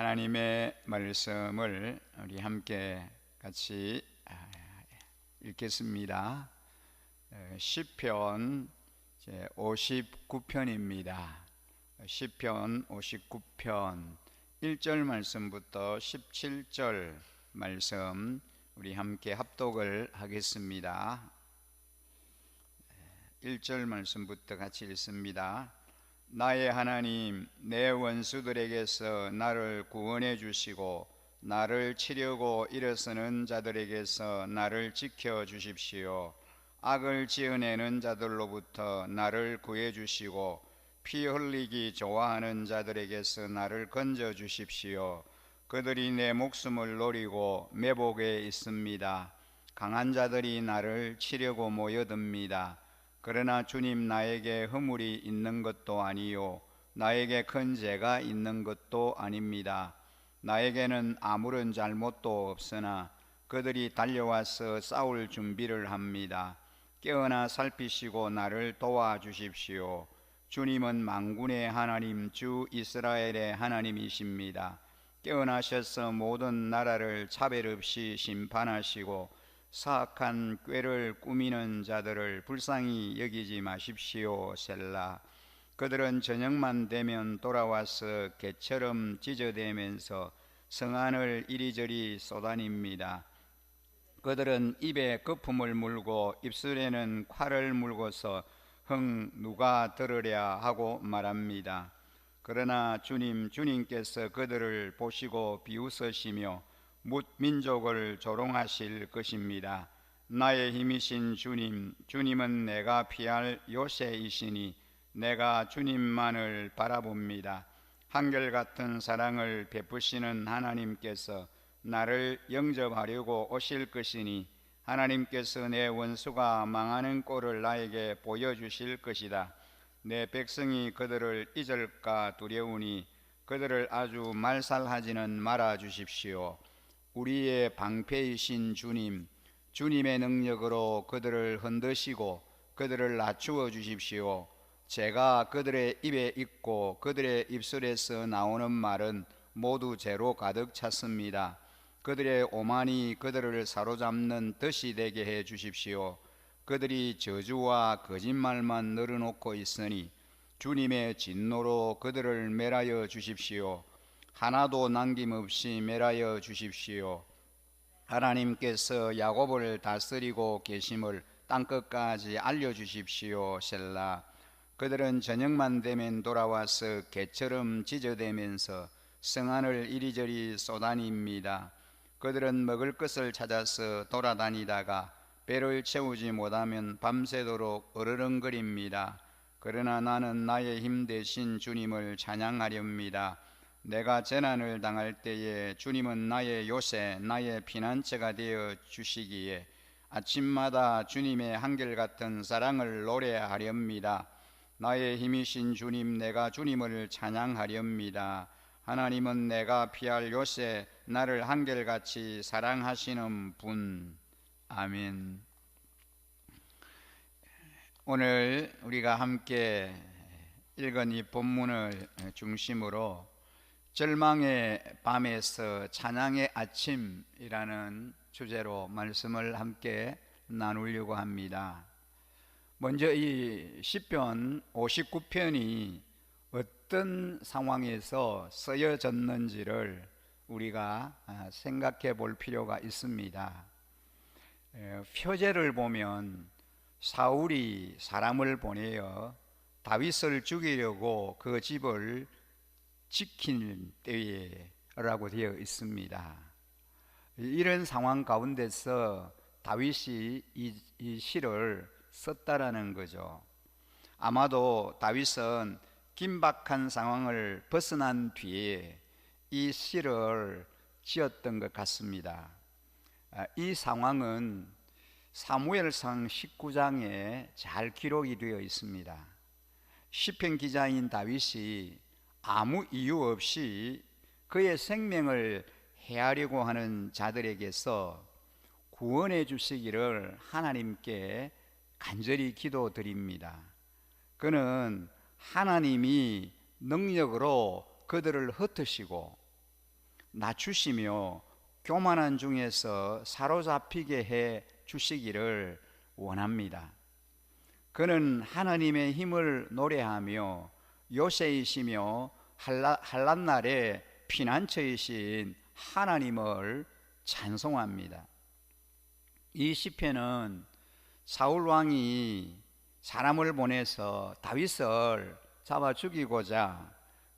하나님의 말씀을 우리 함께 같이 읽겠습니다. 시편 59편입니다. 시편 59편 1절 말씀부터 17절 말씀 우리 함께 합독을 하겠습니다. 1절 말씀부터 같이 읽습니다. 나의 하나님, 내 원수들에게서 나를 구원해 주시고 나를 치려고 일어서는 자들에게서 나를 지켜 주십시오. 악을 지어내는 자들로부터 나를 구해 주시고 피 흘리기 좋아하는 자들에게서 나를 건져 주십시오. 그들이 내 목숨을 노리고 매복에 있습니다. 강한 자들이 나를 치려고 모여듭니다. 그러나 주님, 나에게 허물이 있는 것도 아니요 나에게 큰 죄가 있는 것도 아닙니다. 나에게는 아무런 잘못도 없으나 그들이 달려와서 싸울 준비를 합니다. 깨어나 살피시고 나를 도와주십시오. 주님은 만군의 하나님, 주 이스라엘의 하나님이십니다. 깨어나셔서 모든 나라를 차별 없이 심판하시고 사악한 꾀를 꾸미는 자들을 불쌍히 여기지 마십시오. 셀라. 그들은 저녁만 되면 돌아와서 개처럼 찢어대면서 성안을 이리저리 쏘다닙니다. 그들은 입에 거품을 물고 입술에는 칼을 물고서 누가 들으랴 하고 말합니다. 그러나 주님께서 그들을 보시고 비웃으시며 뭇 민족을 조롱하실 것입니다. 나의 힘이신 주님은 내가 피할 요새이시니 내가 주님만을 바라봅니다. 한결같은 사랑을 베푸시는 하나님께서 나를 영접하려고 오실 것이니 하나님께서 내 원수가 망하는 꼴을 나에게 보여주실 것이다. 내 백성이 그들을 잊을까 두려우니 그들을 아주 말살하지는 말아 주십시오. 우리의 방패이신 주님의 능력으로 그들을 흔드시고 그들을 낮추어 주십시오. 제가 그들의 입에 있고 그들의 입술에서 나오는 말은 모두 죄로 가득 찼습니다. 그들의 오만이 그들을 사로잡는 덫이 되게 해 주십시오. 그들이 저주와 거짓말만 늘어놓고 있으니 주님의 진노로 그들을 멸하여 주십시오. 하나도 남김없이 멸하여 주십시오. 하나님께서 야곱을 다스리고 계심을 땅끝까지 알려주십시오. 셀라. 그들은 저녁만 되면 돌아와서 개처럼 찢어대면서 성안을 이리저리 쏘다닙니다. 그들은 먹을 것을 찾아서 돌아다니다가 배를 채우지 못하면 밤새도록 으르렁거립니다. 그러나 나는 나의 힘 되신 주님을 찬양하렵니다. 내가 재난을 당할 때에 주님은 나의 요새, 나의 피난처가 되어 주시기에 아침마다 주님의 한결같은 사랑을 노래하렵니다. 나의 힘이신 주님, 내가 주님을 찬양하렵니다. 하나님은 내가 피할 요새, 나를 한결같이 사랑하시는 분. 아멘. 오늘 우리가 함께 읽은 이 본문을 중심으로 절망의 밤에서 찬양의 아침이라는 주제로 말씀을 함께 나누려고 합니다. 먼저 이 시편 59편이 어떤 상황에서 쓰여졌는지를 우리가 생각해 볼 필요가 있습니다. 표제를 보면 사울이 사람을 보내어 다윗을 죽이려고 그 집을 지킨 때에라고 되어 있습니다. 이런 상황 가운데서 다윗이 이 시를 썼다라는 거죠. 아마도 다윗은 긴박한 상황을 벗어난 뒤에 이 시를 지었던 것 같습니다. 이 상황은 사무엘상 19장에 잘 기록이 되어 있습니다. 시편 기자인 다윗이 아무 이유 없이 그의 생명을 해하려고 하는 자들에게서 구원해 주시기를 하나님께 간절히 기도드립니다. 그는 하나님이 능력으로 그들을 흩으시고 낮추시며 교만한 중에서 사로잡히게 해 주시기를 원합니다. 그는 하나님의 힘을 노래하며 요새이시며 한란날에 피난처이신 하나님을 찬송합니다. 이 시편은 사울 왕이 사람을 보내서 다윗을 잡아 죽이고자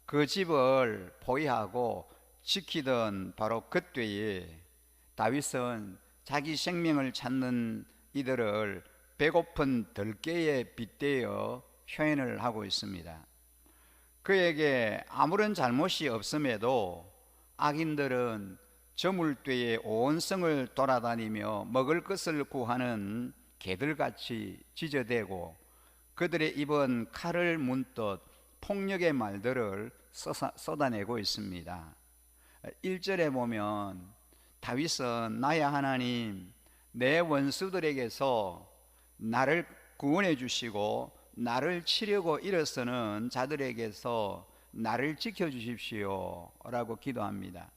그 집을 포위하고 지키던 바로 그때에 다윗은 자기 생명을 찾는 이들을 배고픈 들깨에 빗대어 표현을 하고 있습니다. 그에게 아무런 잘못이 없음에도 악인들은 저물대에 온 성을 돌아다니며 먹을 것을 구하는 개들같이 지저대고 그들의 입은 칼을 문듯 폭력의 말들을 쏟아내고 있습니다. 1절에 보면 다윗은 나의 하나님, 내 원수들에게서 나를 구원해 주시고 나를 치려고 일어서는 자들에게서 나를 지켜주십시오 라고 기도합니다.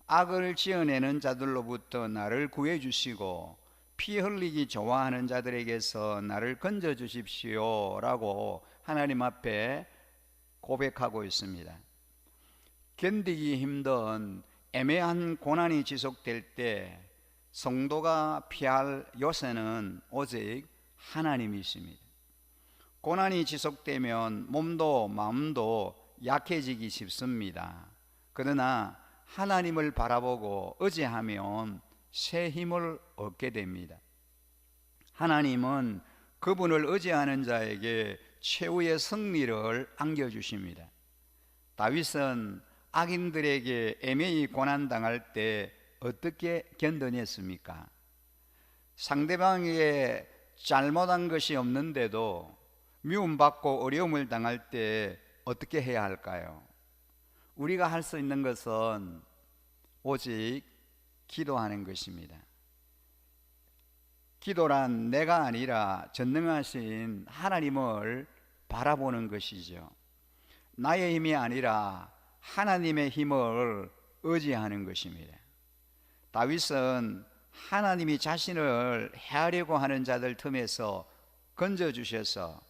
악을 지어내는 자들로부터 나를 구해 주시고 피 흘리기 좋아하는 자들에게서 나를 건져 주십시오 라고 하나님 앞에 고백하고 있습니다. 견디기 힘든 애매한 고난이 지속될 때 성도가 피할 요새는 오직 하나님이십니다. 고난이 지속되면 몸도 마음도 약해지기 쉽습니다. 그러나 하나님을 바라보고 의지하면 새 힘을 얻게 됩니다. 하나님은 그분을 의지하는 자에게 최후의 승리를 안겨주십니다. 다윗은 악인들에게 애매히 고난당할 때 어떻게 견뎌냈습니까? 상대방에게 잘못한 것이 없는데도 미움받고 어려움을 당할 때 어떻게 해야 할까요? 우리가 할 수 있는 것은 오직 기도하는 것입니다. 기도란 내가 아니라 전능하신 하나님을 바라보는 것이죠. 나의 힘이 아니라 하나님의 힘을 의지하는 것입니다. 다윗은 하나님이 자신을 해하려고 하는 자들 틈에서 건져주셔서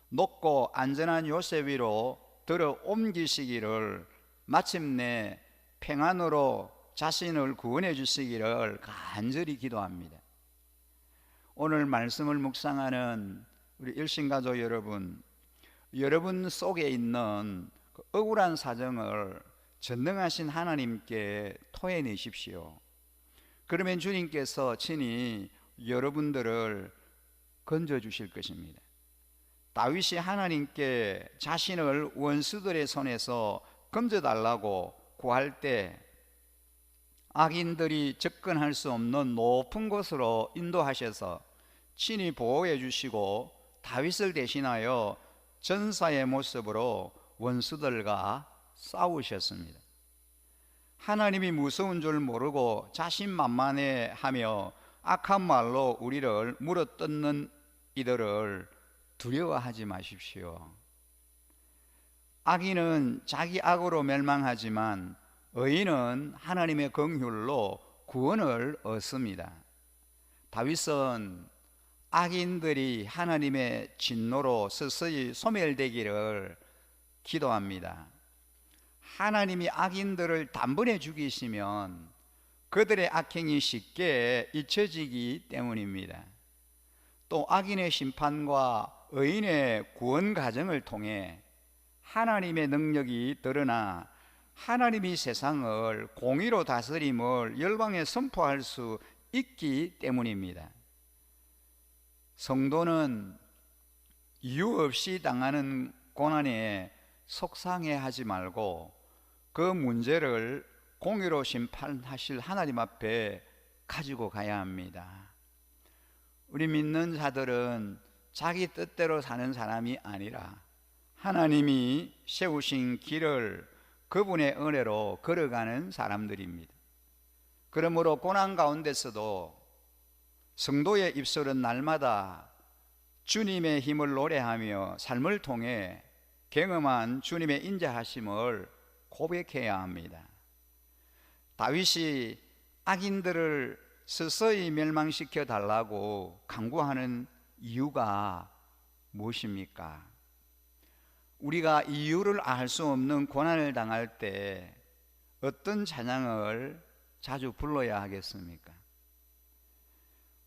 높고 안전한 요새 위로 들어 옮기시기를, 마침내 평안으로 자신을 구원해 주시기를 간절히 기도합니다. 오늘 말씀을 묵상하는 우리 일신가족 여러분, 여러분 속에 있는 그 억울한 사정을 전능하신 하나님께 토해내십시오. 그러면 주님께서 친히 여러분들을 건져주실 것입니다. 다윗이 하나님께 자신을 원수들의 손에서 건져달라고 구할 때 악인들이 접근할 수 없는 높은 곳으로 인도하셔서 친히 보호해 주시고 다윗을 대신하여 전사의 모습으로 원수들과 싸우셨습니다. 하나님이 무서운 줄 모르고 자신만만해 하며 악한 말로 우리를 물어뜯는 이들을 두려워하지 마십시오. 악인은 자기 악으로 멸망하지만 의인은 하나님의 긍휼로 구원을 얻습니다. 다윗은 악인들이 하나님의 진노로 서서히 소멸되기를 기도합니다. 하나님이 악인들을 단번에 죽이시면 그들의 악행이 쉽게 잊혀지기 때문입니다. 또 악인의 심판과 의인의 구원 과정을 통해 하나님의 능력이 드러나 하나님이 세상을 공의로 다스림을 열방에 선포할 수 있기 때문입니다. 성도는 이유 없이 당하는 고난에 속상해하지 말고 그 문제를 공의로 심판하실 하나님 앞에 가지고 가야 합니다. 우리 믿는 자들은 자기 뜻대로 사는 사람이 아니라 하나님이 세우신 길을 그분의 은혜로 걸어가는 사람들입니다. 그러므로 고난 가운데서도 성도의 입술은 날마다 주님의 힘을 노래하며 삶을 통해 경험한 주님의 인자하심을 고백해야 합니다. 다윗이 악인들을 서서히 멸망시켜 달라고 간구하는 이유가 무엇입니까? 우리가 이유를 알 수 없는 고난을 당할 때 어떤 찬양을 자주 불러야 하겠습니까?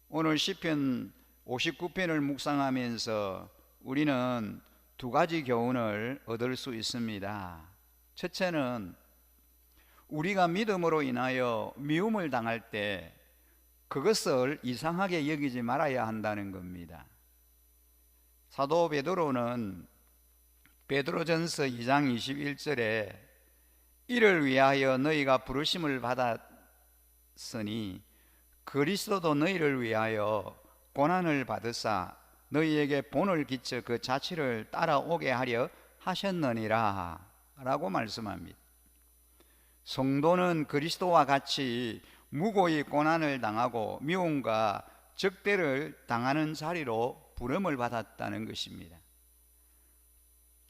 오늘 시편 59편을 묵상하면서 우리는 두 가지 교훈을 얻을 수 있습니다. 첫째는 우리가 믿음으로 인하여 미움을 당할 때 그것을 이상하게 여기지 말아야 한다는 겁니다. 사도 베드로는 베드로전서 2장 21절에 이를 위하여 너희가 부르심을 받았으니 그리스도도 너희를 위하여 고난을 받으사 너희에게 본을 끼쳐 그 자취를 따라오게 하려 하셨느니라 라고 말씀합니다. 성도는 그리스도와 같이 무고히 고난을 당하고 미움과 적대를 당하는 자리로 부름을 받았다는 것입니다.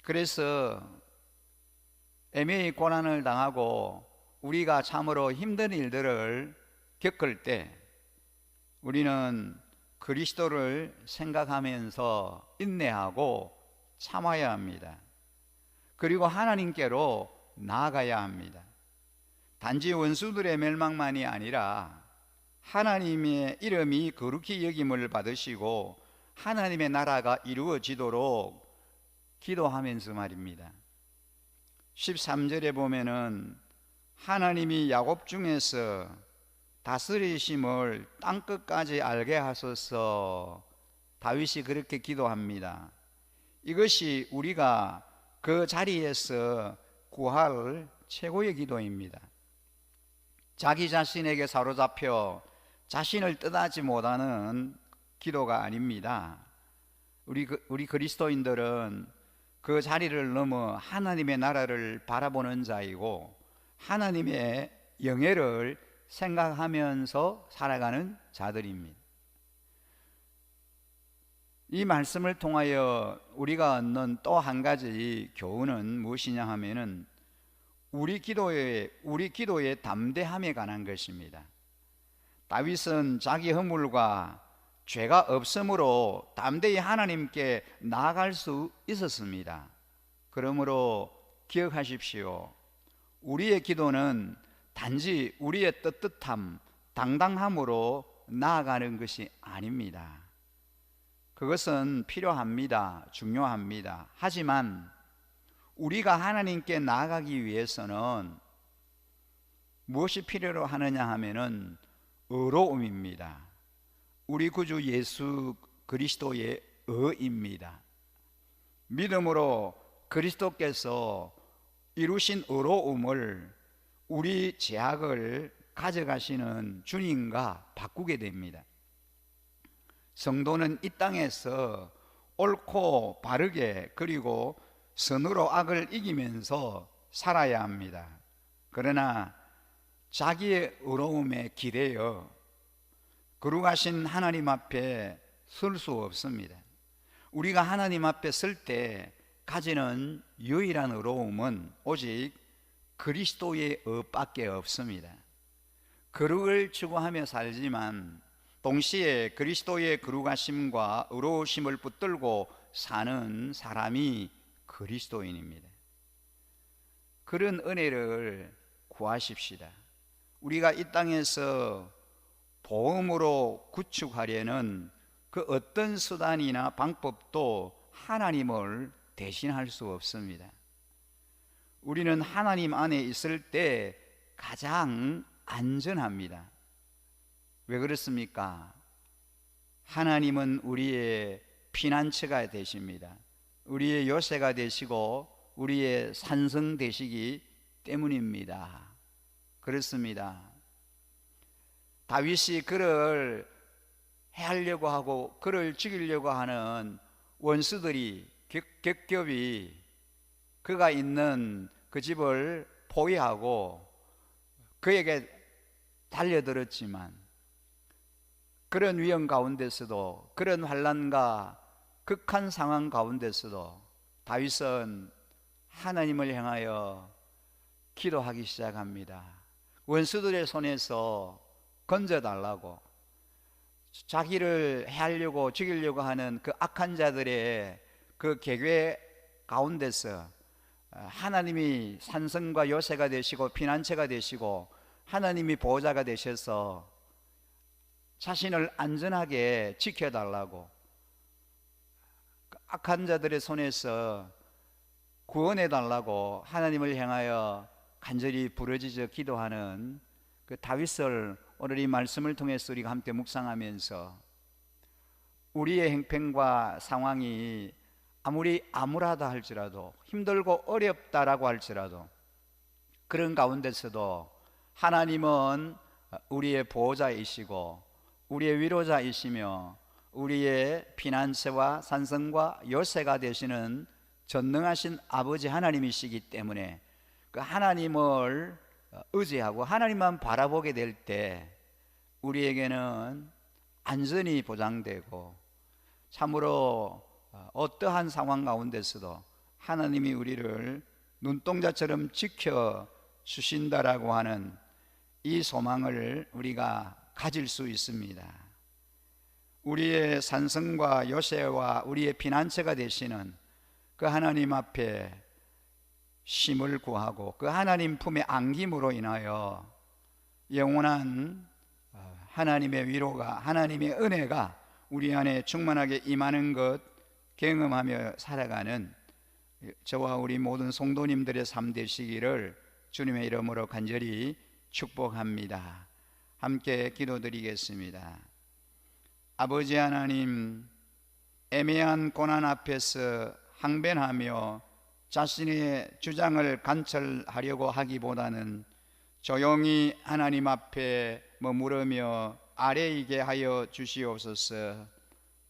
그래서 애매히 고난을 당하고 우리가 참으로 힘든 일들을 겪을 때 우리는 그리스도를 생각하면서 인내하고 참아야 합니다. 그리고 하나님께로 나아가야 합니다. 단지 원수들의 멸망만이 아니라 하나님의 이름이 거룩히 여김을 받으시고 하나님의 나라가 이루어지도록 기도하면서 말입니다. 13절에 보면은 하나님이 야곱 중에서 다스리심을 땅끝까지 알게 하소서. 다윗이 그렇게 기도합니다. 이것이 우리가 그 자리에서 구할 최고의 기도입니다. 자기 자신에게 사로잡혀 자신을 뜻하지 못하는 기도가 아닙니다. 우리 그리스도인들은 그 자리를 넘어 하나님의 나라를 바라보는 자이고 하나님의 영예를 생각하면서 살아가는 자들입니다. 이 말씀을 통하여 우리가 얻는 또 한 가지 교훈은 무엇이냐 하면은 우리 기도의 담대함에 관한 것입니다. 다윗은 자기 허물과 죄가 없으므로 담대히 하나님께 나아갈 수 있었습니다. 그러므로 기억하십시오. 우리의 기도는 단지 우리의 떳떳함, 당당함으로 나아가는 것이 아닙니다. 그것은 필요합니다. 중요합니다. 하지만 우리가 하나님께 나아가기 위해서는 무엇이 필요로 하느냐 하면은 의로움입니다. 우리 구주 예수 그리스도의 의입니다. 믿음으로 그리스도께서 이루신 의로움을 우리 죄악을 가져가시는 주님과 바꾸게 됩니다. 성도는 이 땅에서 옳고 바르게 그리고 선으로 악을 이기면서 살아야 합니다. 그러나 자기의 의로움에 기대어 거룩하신 하나님 앞에 설 수 없습니다. 우리가 하나님 앞에 설 때 가지는 유일한 의로움은 오직 그리스도의 의밖에 없습니다. 거룩을 추구하며 살지만 동시에 그리스도의 거룩하심과 의로우심을 붙들고 사는 사람이 그리스도인입니다. 그런 은혜를 구하십시다. 우리가 이 땅에서 복음으로 구축하려는 그 어떤 수단이나 방법도 하나님을 대신할 수 없습니다. 우리는 하나님 안에 있을 때 가장 안전합니다. 왜 그렇습니까? 하나님은 우리의 피난처가 되십니다. 우리의 요새가 되시고 우리의 산성 되시기 때문입니다. 그렇습니다. 다윗이 그를 해하려고 하고 그를 죽이려고 하는 원수들이 겹겹이 그가 있는 그 집을 포위하고 그에게 달려들었지만 그런 위험 가운데서도 그런 환난과 극한 상황 가운데서도 다윗은 하나님을 향하여 기도하기 시작합니다. 원수들의 손에서 건져달라고, 자기를 해하려고 죽이려고 하는 그 악한 자들의 그 계획 가운데서 하나님이 산성과 요새가 되시고 피난처가 되시고 하나님이 보호자가 되셔서 자신을 안전하게 지켜달라고, 그 악한 자들의 손에서 구원해달라고 하나님을 향하여 간절히 부르짖어 기도하는 그 다윗을 오늘 이 말씀을 통해서 우리가 함께 묵상하면서 우리의 형편과 상황이 아무리 암울하다 할지라도, 힘들고 어렵다라고 할지라도, 그런 가운데서도 하나님은 우리의 보호자이시고 우리의 위로자이시며 우리의 피난처와 산성과 요새가 되시는 전능하신 아버지 하나님이시기 때문에 그 하나님을 의지하고 하나님만 바라보게 될 때 우리에게는 안전이 보장되고 참으로 어떠한 상황 가운데서도 하나님이 우리를 눈동자처럼 지켜 주신다라고 하는 이 소망을 우리가 가질 수 있습니다. 우리의 산성과 요새와 우리의 피난처가 되시는 그 하나님 앞에 쉼을 구하고 그 하나님 품에 안김으로 인하여 영원한 하나님의 위로가, 하나님의 은혜가 우리 안에 충만하게 임하는 것 경험하며 살아가는 저와 우리 모든 성도님들의 삶 되시기를 주님의 이름으로 간절히 축복합니다. 함께 기도드리겠습니다. 아버지 하나님, 애매한 고난 앞에서 항변하며 자신의 주장을 관철하려고 하기보다는 조용히 하나님 앞에 머무르며 아뢰이게 하여 주시옵소서.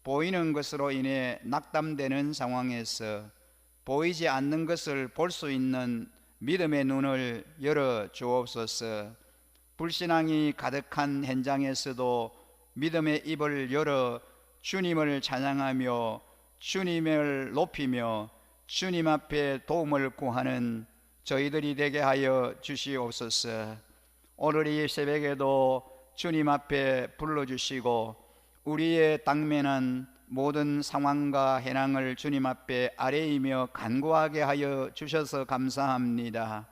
보이는 것으로 인해 낙담되는 상황에서 보이지 않는 것을 볼 수 있는 믿음의 눈을 열어 주옵소서. 불신앙이 가득한 현장에서도 믿음의 입을 열어 주님을 찬양하며 주님을 높이며 주님 앞에 도움을 구하는 저희들이 되게 하여 주시옵소서. 오늘 이 새벽에도 주님 앞에 불러주시고 우리의 당면한 모든 상황과 해낭을 주님 앞에 아뢰이며 간구하게 하여 주셔서 감사합니다.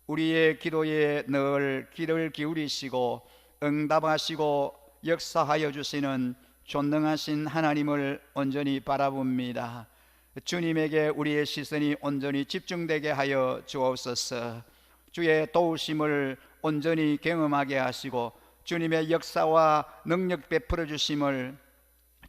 우리의 기도에 늘 귀를 기울이시고 응답하시고 역사하여 주시는 존능하신 하나님을 온전히 바라봅니다. 주님에게 우리의 시선이 온전히 집중되게 하여 주옵소서. 주의 도우심을 온전히 경험하게 하시고 주님의 역사와 능력 베풀어 주심을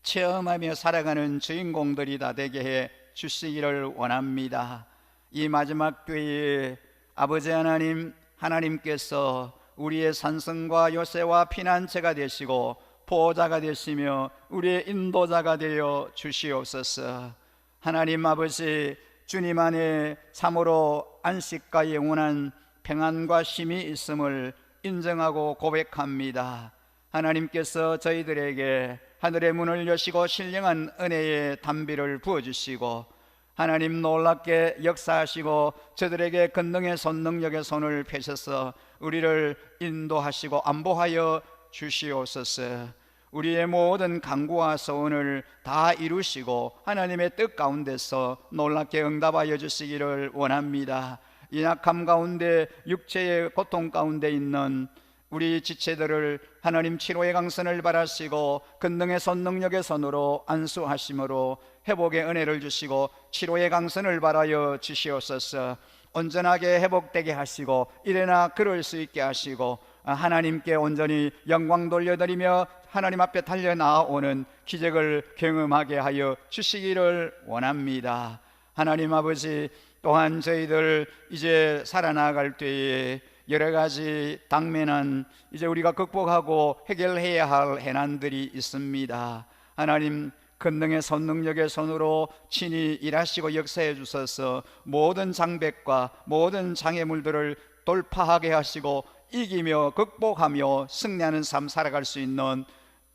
체험하며 살아가는 주인공들이 다 되게 해 주시기를 원합니다. 이 마지막 때에 아버지 하나님, 하나님께서 우리의 산성과 요새와 피난처가 되시고 보호자가 되시며 우리의 인도자가 되어 주시옵소서. 하나님 아버지, 주님 안에 참으로 안식과 영원한 평안과 쉼이 있음을 인정하고 고백합니다. 하나님께서 저희들에게 하늘의 문을 여시고 신령한 은혜의 담비를 부어주시고 하나님 놀랍게 역사하시고 저들에게 권능의 손, 능력의 손을 펴셔서 우리를 인도하시고 안보하여 주시옵소서. 우리의 모든 간구와 소원을 다 이루시고 하나님의 뜻 가운데서 놀랍게 응답하여 주시기를 원합니다. 이 약함 가운데 육체의 고통 가운데 있는 우리 지체들을 하나님 치료의 강선을 바라시고 권능의 손, 능력의 손으로 안수하심으로 회복의 은혜를 주시고 치료의 강선을 바라여 주시옵소서. 온전하게 회복되게 하시고 이래나 그럴 수 있게 하시고 하나님께 온전히 영광 돌려드리며 하나님 앞에 달려나오는 기적을 경험하게 하여 주시기를 원합니다. 하나님 아버지, 또한 저희들 이제 살아나갈 때에 여러 가지 당면한 이제 우리가 극복하고 해결해야 할 해난들이 있습니다. 하나님, 권능의 손, 능력의 손으로 친히 일하시고 역사해 주셔서 모든 장벽과 모든 장애물들을 돌파하게 하시고 이기며 극복하며 승리하는 삶 살아갈 수 있는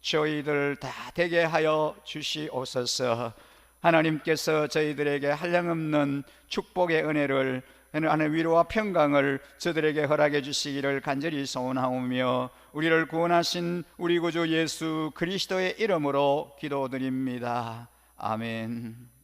저희들 다 되게 하여 주시옵소서. 하나님께서 저희들에게 한량없는 축복의 은혜를 하나님의 위로와 평강을 저들에게 허락해 주시기를 간절히 소원하오며 우리를 구원하신 우리 구주 예수 그리스도의 이름으로 기도드립니다. 아멘.